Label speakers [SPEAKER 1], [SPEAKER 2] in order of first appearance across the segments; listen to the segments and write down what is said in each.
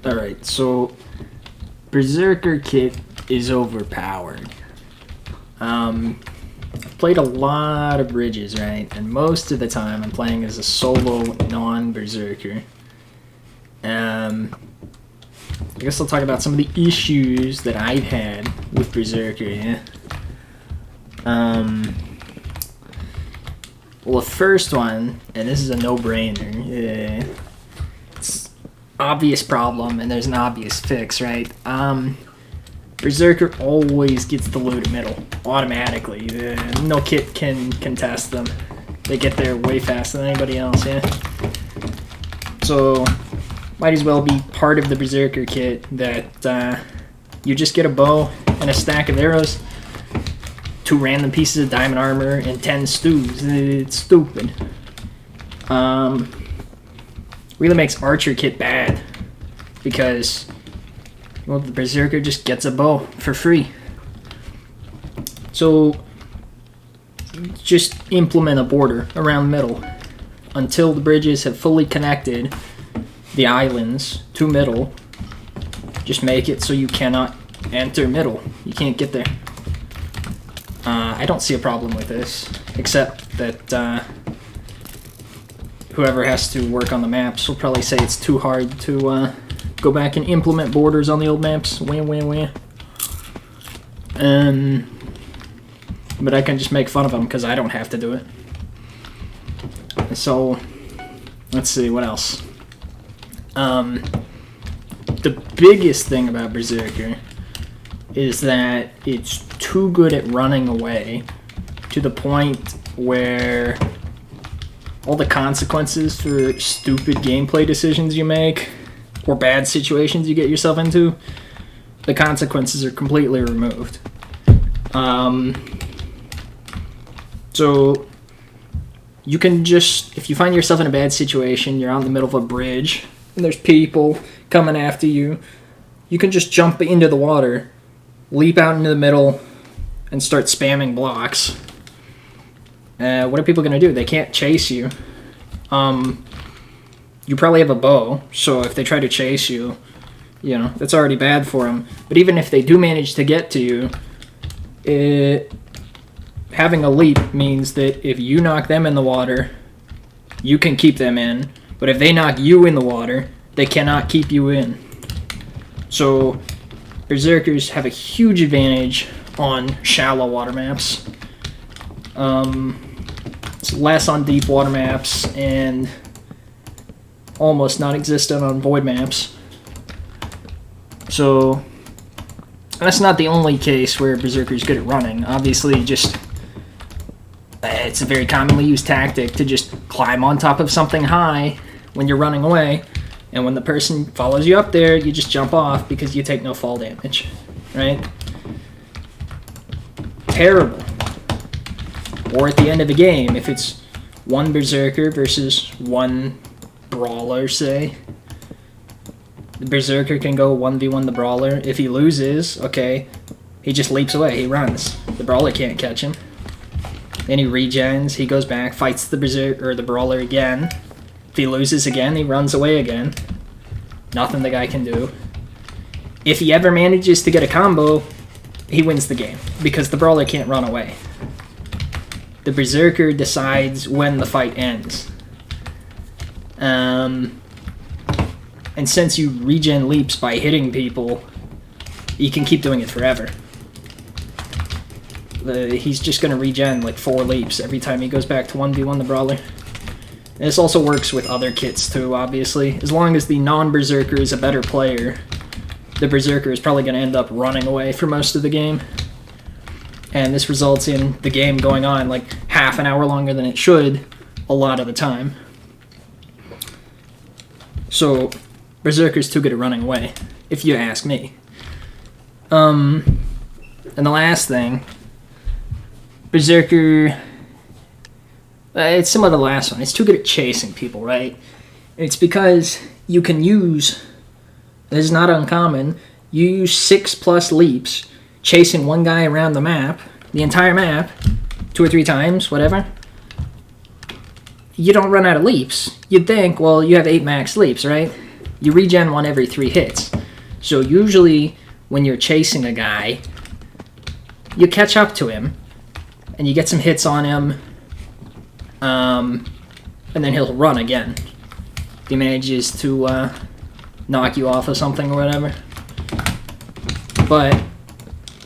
[SPEAKER 1] Alright, so Berserker kit is overpowered. I've played a lot of bridges, right? And most of the time I'm playing as a solo non-Berserker. I guess I'll talk about some of the issues that I've had with Berserker, yeah? Well, the first one, and this is a no-brainer, it's obvious problem, and there's an obvious fix, right? Berserker always gets the loot at middle, automatically. No kit can contest them. They get there way faster than anybody else, yeah? So, might as well be part of the Berserker kit that you just get a bow and a stack of arrows, 2 random pieces of diamond armor, and 10 stews. It's stupid. Really makes archer kit bad because, well, the Berserker just gets a bow for free. So just implement a border around the middle until the bridges have fully connected the islands to middle. Just make it so you cannot enter middle. You can't get there. I don't see a problem with this, except that whoever has to work on the maps will probably say it's too hard to go back and implement borders on the old maps. But I can just make fun of them because I don't have to do it. So, let's see, what else? The biggest thing about Berserker is that it's too good at running away to the point where all the consequences for stupid gameplay decisions you make or bad situations you get yourself into, the consequences are completely removed. So you can just, if you find yourself in a bad situation, you're out in the middle of a bridge and there's people coming after you, you can just jump into the water, leap out into the middle, and start spamming blocks. What are people going to do? They can't chase you. You probably have a bow, so if they try to chase you, you know, that's already bad for them. But even if they do manage to get to you, having a leap means that if you knock them in the water, you can keep them in. But if they knock you in the water, they cannot keep you in. So Berserkers have a huge advantage on shallow water maps. It's less on deep water maps and almost non-existent on void maps. So that's not the only case where Berserker's good at running. Obviously, just it's a very commonly used tactic to just climb on top of something high when you're running away, and when the person follows you up there, you just jump off because you take no fall damage, right? Terrible. Or at the end of the game, if it's one Berserker versus one Brawler, say, the Berserker can go 1v1 the Brawler. If he loses, okay, he just leaps away, he runs. The Brawler can't catch him. Then he regens, he goes back, fights the Berserker or the Brawler again. If he loses again, he runs away again. Nothing the guy can do. If he ever manages to get a combo, he wins the game, because the Brawler can't run away. The Berserker decides when the fight ends. And since you regen leaps by hitting people, you can keep doing it forever. He's just going to regen like 4 leaps every time he goes back to 1v1 the Brawler. And this also works with other kits too, obviously. As long as the non-Berserker is a better player, the Berserker is probably going to end up running away for most of the game. And this results in the game going on like half an hour longer than it should a lot of the time. So Berserker's too good at running away, if you ask me. And the last thing, Berserker, it's similar to the last one. It's too good at chasing people, right? It's because you can use, this is not uncommon, you use 6+ leaps chasing one guy around the map, the entire map, 2 or 3 times, whatever. You don't run out of leaps. You'd think, well, you have 8 max leaps, right? you regen one every 3 hits. So usually when you're chasing a guy, you catch up to him, and you get some hits on him, and then he'll run again. If he manages to knock you off of something or whatever. But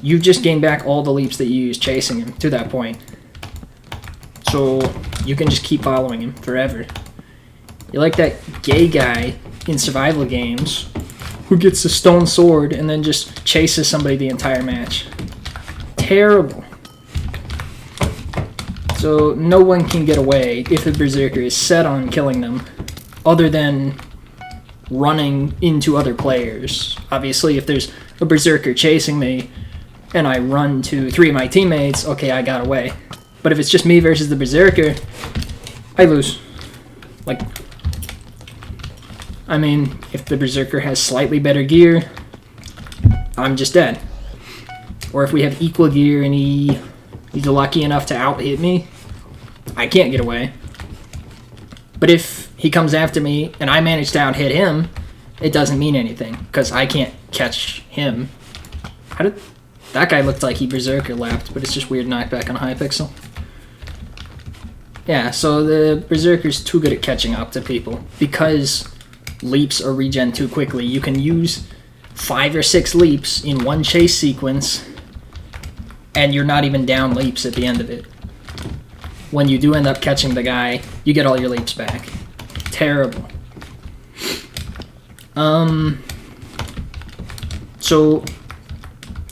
[SPEAKER 1] you just gain back all the leaps that you used chasing him to that point. So you can just keep following him forever. You're like that gay guy in survival games who gets a stone sword and then just chases somebody the entire match. Terrible. So no one can get away if the Berserker is set on killing them, other than running into other players. Obviously, if there's a Berserker chasing me and I run to 3 of my teammates, okay, I got away. But if it's just me versus the Berserker, I lose. Like, I mean, if the Berserker has slightly better gear, I'm just dead. Or if we have equal gear and he's lucky enough to out-hit me, I can't get away. But if he comes after me and I manage to out-hit him, it doesn't mean anything, because I can't catch him. How did... That guy looked like he Berserker lapped, but it's just weird knockback on Hypixel. Yeah, so the Berserker's too good at catching up to people. Because leaps are regen too quickly, you can use 5 or 6 leaps in one chase sequence, and you're not even down leaps at the end of it. When you do end up catching the guy, you get all your leaps back. Terrible. So,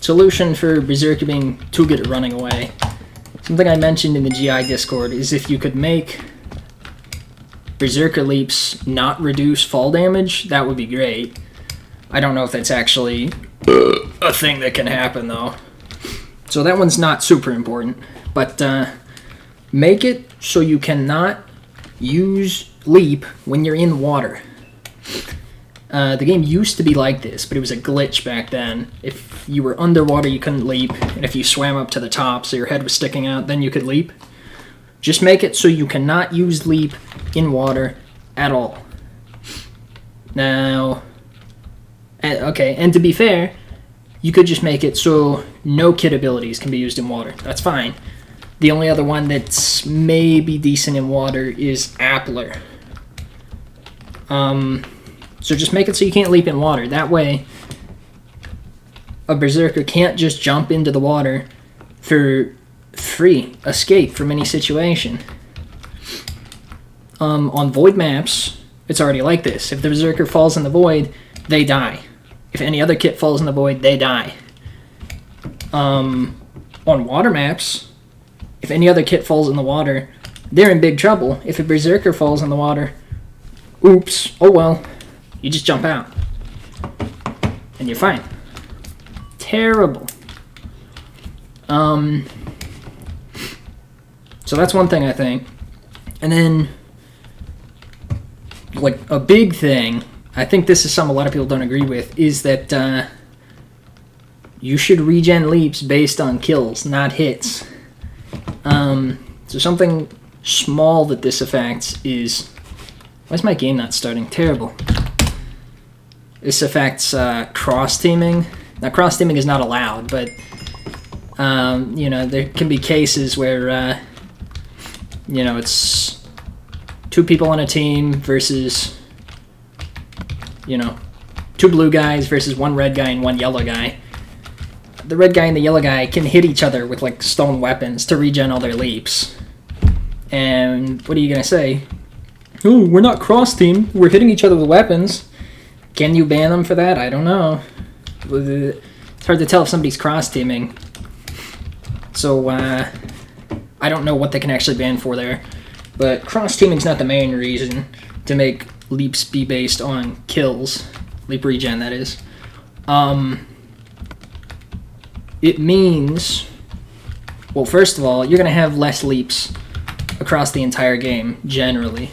[SPEAKER 1] solution for Berserker being too good at running away. Something I mentioned in the GI Discord is if you could make Berserker leaps not reduce fall damage, that would be great. I don't know if that's actually a thing that can happen, though. So that one's not super important. But make it so you cannot use leap when you're in water. The game used to be like this, but it was a glitch back then. If you were underwater, you couldn't leap, and if you swam up to the top so your head was sticking out, then you could leap. Just make it so you cannot use leap in water at all. Now, okay, and to be fair, you could just make it so no kit abilities can be used in water. That's fine. The only other one that's maybe decent in water is Appler. So just make it so you can't leap in water. That way, a Berserker can't just jump into the water for free escape from any situation. On Void maps, it's already like this. If the Berserker falls in the Void, they die. If any other kit falls in the Void, they die. On water maps, if any other kit falls in the water, they're in big trouble. If a Berserker falls in the water, oops, oh well. You just jump out. And you're fine. Terrible. So that's one thing, I think. And then, like, a big thing, I think this is something a lot of people don't agree with, is that you should regen leaps based on kills, not hits. So something small that this affects is... Why is my game not starting? Terrible. This affects cross-teaming. Now, cross-teaming is not allowed, but, you know, there can be cases where, you know, it's 2 people on a team versus, you know, 2 blue guys versus 1 red guy and 1 yellow guy. The red guy and the yellow guy can hit each other with, like, stone weapons to regen all their leaps. And what are you going to say? Oh, we're not cross-team. We're hitting each other with weapons. Can you ban them for that? I don't know. It's hard to tell if somebody's cross-teaming. So, I don't know what they can actually ban for there. But cross-teaming's not the main reason to make leaps be based on kills. Leap regen, that is. It means... Well, first of all, you're going to have less leaps across the entire game, generally.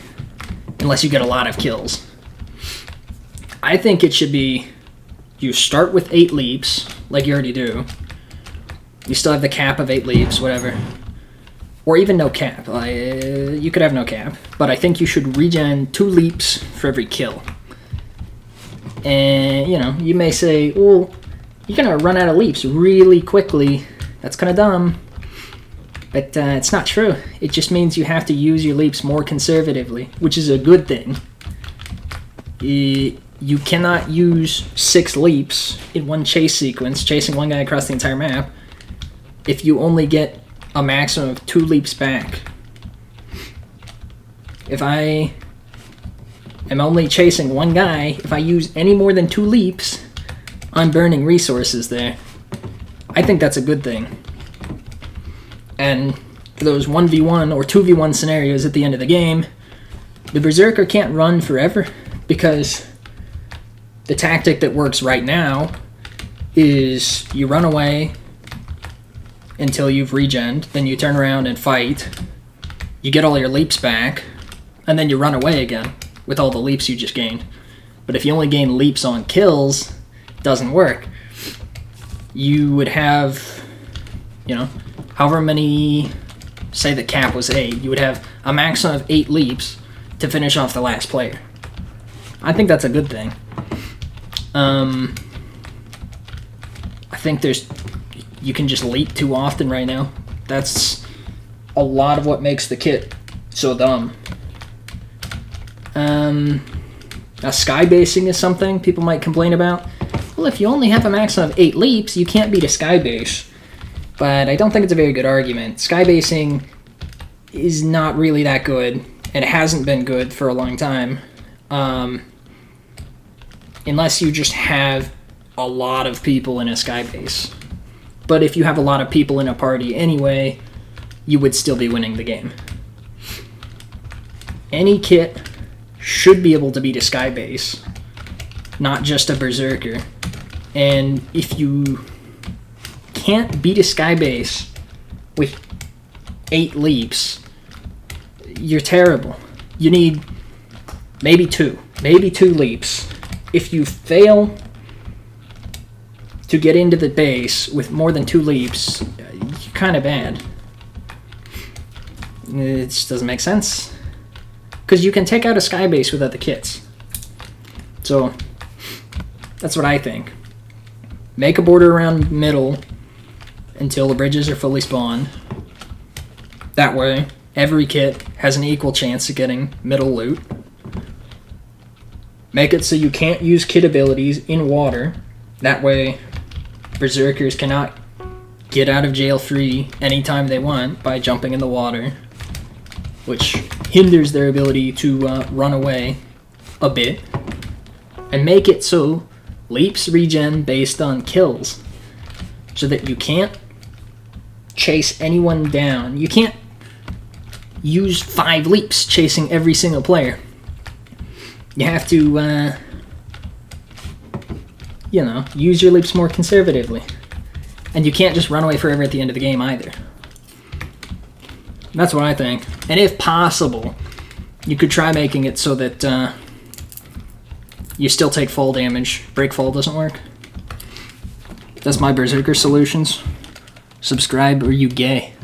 [SPEAKER 1] Unless you get a lot of kills. I think it should be, you start with 8 leaps, like you already do. You still have the cap of 8 leaps, whatever. Or even no cap. You could have no cap. But I think you should regen 2 leaps for every kill. And, you know, you may say, well, you're going to run out of leaps really quickly. That's kind of dumb. But it's not true. It just means you have to use your leaps more conservatively, which is a good thing. You cannot use 6 leaps in one chase sequence, chasing one guy across the entire map, if you only get a maximum of 2 leaps back. If I am only chasing one guy, if I use any more than 2 leaps, I'm burning resources there. I think that's a good thing. And for those 1v1 or 2v1 scenarios at the end of the game, the Berserker can't run forever, because the tactic that works right now is you run away until you've regened, then you turn around and fight, you get all your leaps back, and then you run away again with all the leaps you just gained. But if you only gain leaps on kills, it doesn't work. You would have, you know, however many, say the cap was 8, you would have a maximum of 8 leaps to finish off the last player. I think that's a good thing. I think you can just leap too often right now. That's a lot of what makes the kit so dumb. Now sky basing is something people might complain about. Well, if you only have a maximum of 8 leaps, you can't beat a sky base. But I don't think it's a very good argument. Sky basing is not really that good, and it hasn't been good for a long time. Unless you just have a lot of people in a sky base. But if you have a lot of people in a party anyway, you would still be winning the game. Any kit should be able to beat a sky base, not just a Berserker. And if you can't beat a sky base with 8 leaps, you're terrible. You need maybe 2 leaps. If you fail to get into the base with more than 2 leaps, you're kind of bad. It just doesn't make sense. Because you can take out a sky base without the kits. So, that's what I think. Make a border around middle until the bridges are fully spawned. That way, every kit has an equal chance of getting middle loot. Make it so you can't use kit abilities in water. That way, Berserkers cannot get out of jail free anytime they want by jumping in the water, which hinders their ability to run away a bit. And make it so leaps regen based on kills, so that you can't chase anyone down. You can't use 5 leaps chasing every single player. You have to, you know, use your leaps more conservatively. And you can't just run away forever at the end of the game either. That's what I think. And if possible, you could try making it so that you still take fall damage. Break fall doesn't work. That's my Berserker solutions. Subscribe or you gay.